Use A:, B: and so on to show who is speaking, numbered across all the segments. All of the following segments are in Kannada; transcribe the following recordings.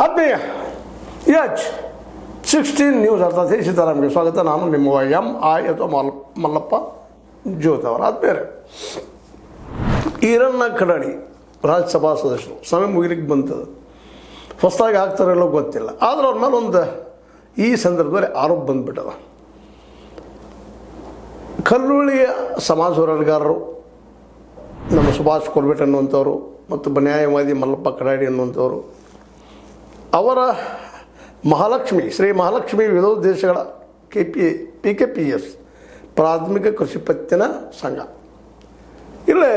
A: ಆತ್ಮೀಯ H16 ನ್ಯೂಸ್ ಅರ್ಥಾತ್ ಸೀತಾರಾಮ್ಗೆ ಸ್ವಾಗತ. ನಾನು ನಿಮ್ಮ MI ಅಥವಾ ಮಲ್ಲಪ್ಪ ಜ್ಯೋತಿ ಅವರು. ಆದ್ಮೇಲೆ ಈರಣ್ಣ ಕಡಾಡಿ ರಾಜ್ಯಸಭಾ ಸದಸ್ಯರು ಸಮಯ ಮುಗಿಲಿಕ್ಕೆ ಬಂತದ್ದು, ಹೊಸದಾಗಿ ಆಗ್ತಾರಲ್ಲೋ ಗೊತ್ತಿಲ್ಲ. ಆದರೆ ಅವ್ರ ಮೇಲೆ ಒಂದು ಈ ಸಂದರ್ಭದಲ್ಲಿ ಆರೋಪ ಬಂದುಬಿಟ್ಟದ. ಕಲ್ಲುಳ್ಳಿಯ ಸಮಾಜ ಹೋರಾಟಗಾರರು ನಮ್ಮ ಸುಭಾಷ್ ಕೊಲ್ಬೆಟ್ ಅನ್ನುವಂಥವ್ರು ಮತ್ತು ನ್ಯಾಯವಾದಿ ಮಲ್ಲಪ್ಪ ಕಡಾಡಿ ಅನ್ನುವಂಥವ್ರು ಅವರ ಶ್ರೀ ಮಹಾಲಕ್ಷ್ಮಿ ವಿರೋಧೇಶಗಳ PKPS ಪ್ರಾಥಮಿಕ ಕೃಷಿ ಪತ್ತಿನ ಸಂಘ ಇಲ್ಲೇ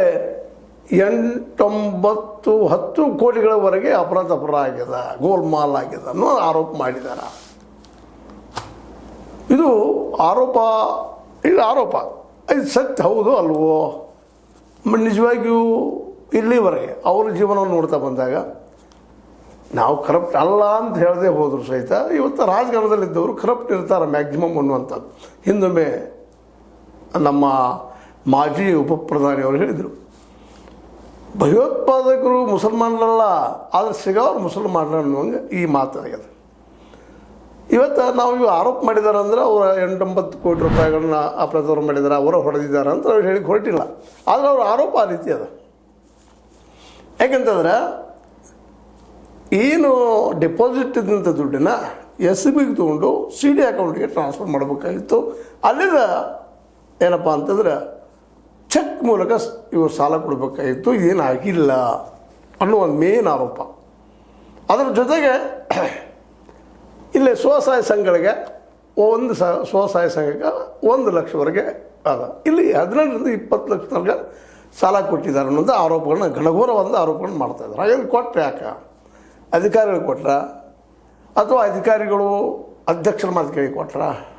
A: 8-9-10 ಕೋಟಿಗಳವರೆಗೆ ಅಪರಾಧ ಆಗ್ಯದ, ಗೋಲ್ಮಾಲ್ ಆಗ್ಯದ ಅನ್ನೋ ಆರೋಪ ಮಾಡಿದ್ದಾರೆ. ಇದು ಆರೋಪ ಇದು ಸತ್ಯ ಹೌದು ಅಲ್ವೋ? ನಿಜವಾಗಿಯೂ ಇಲ್ಲಿವರೆಗೆ ಅವ್ರ ಜೀವನವನ್ನು ನೋಡ್ತಾ ಬಂದಾಗ ನಾವು ಕರಪ್ಟ್ ಅಲ್ಲ ಅಂತ ಹೇಳದೆ ಹೋದರು ಸಹಿತ ಇವತ್ತು ರಾಜಕಾರಣದಲ್ಲಿದ್ದವರು ಕರಪ್ಟ್ ಇರ್ತಾರೆ ಮ್ಯಾಕ್ಸಿಮಮ್ ಅನ್ನುವಂಥದ್ದು. ಹಿಂದೊಮ್ಮೆ ನಮ್ಮ ಮಾಜಿ ಉಪಪ್ರಧಾನಿಯವರು ಹೇಳಿದರು, ಭಯೋತ್ಪಾದಕರು ಮುಸಲ್ಮಾನರಲ್ಲ, ಆದರೆ ಸಿಗೋರು ಮುಸಲ್ಮಾನರು ಅನ್ನುವಂಗೆ ಈ ಮಾತಾಗಿದೆ. ಇವತ್ತು ನಾವು ಇವು ಆರೋಪ ಮಾಡಿದ್ದಾರೆ ಅಂದರೆ ಅವರ 8-9 ಕೋಟಿ ರೂಪಾಯಿಗಳನ್ನ ಅಪರಾಧವರು ಮಾಡಿದ್ದಾರೆ, ಅವರ ಹೊಡೆದಿದ್ದಾರೆ ಅಂತ ಅವ್ರು ಹೇಳಿ ಹೊರಟಿಲ್ಲ. ಆದರೆ ಅವ್ರ ಆರೋಪ ಆ ರೀತಿ ಅದ. ಯಾಕೆಂತಂದ್ರೆ ಏನು ಡೆಪಾಸಿಟ್ ಇದ್ದಂಥ ದುಡ್ಡನ್ನು SBಗೆ ತೊಗೊಂಡು CD ಅಕೌಂಟ್ಗೆ ಟ್ರಾನ್ಸ್ಫರ್ ಮಾಡಬೇಕಾಗಿತ್ತು. ಅಲ್ಲಿಂದ ಏನಪ್ಪ ಅಂತಂದ್ರೆ ಚೆಕ್ ಮೂಲಕ ಇವರು ಸಾಲ ಕೊಡಬೇಕಾಗಿತ್ತು. ಇದೇನಾಗಿಲ್ಲ ಅನ್ನೋ ಒಂದು ಮೇನ್ ಆರೋಪ. ಅದರ ಜೊತೆಗೆ ಇಲ್ಲಿ ಸ್ವಸಹಾಯ ಸಂಘಗಳಿಗೆ ಒಂದು ಸ್ವಸಹಾಯ ಸಂಘಕ್ಕೆ 1 ಲಕ್ಷವರೆಗೆ ಅದ. ಇಲ್ಲಿ 18-20 ಲಕ್ಷ ತನಕ ಸಾಲ ಕೊಟ್ಟಿದ್ದಾರೆ ಅನ್ನೋದು ಆರೋಪಗಳನ್ನ, ಘನಘೋರವಾದ ಆರೋಪಗಳನ್ನ ಮಾಡ್ತಾಯಿದ್ದಾರೆ. ಹಾಗಾಗಿ ಕೊಟ್ಟರೆ ಯಾಕೆ ಅಧಿಕಾರಿಗಳು ಕೊಟ್ರ ಅಥವಾ ಅಧಿಕಾರಿಗಳು ಅಧ್ಯಕ್ಷರ ಮಾತು ಕೇಳಿ ಕೊಟ್ರ?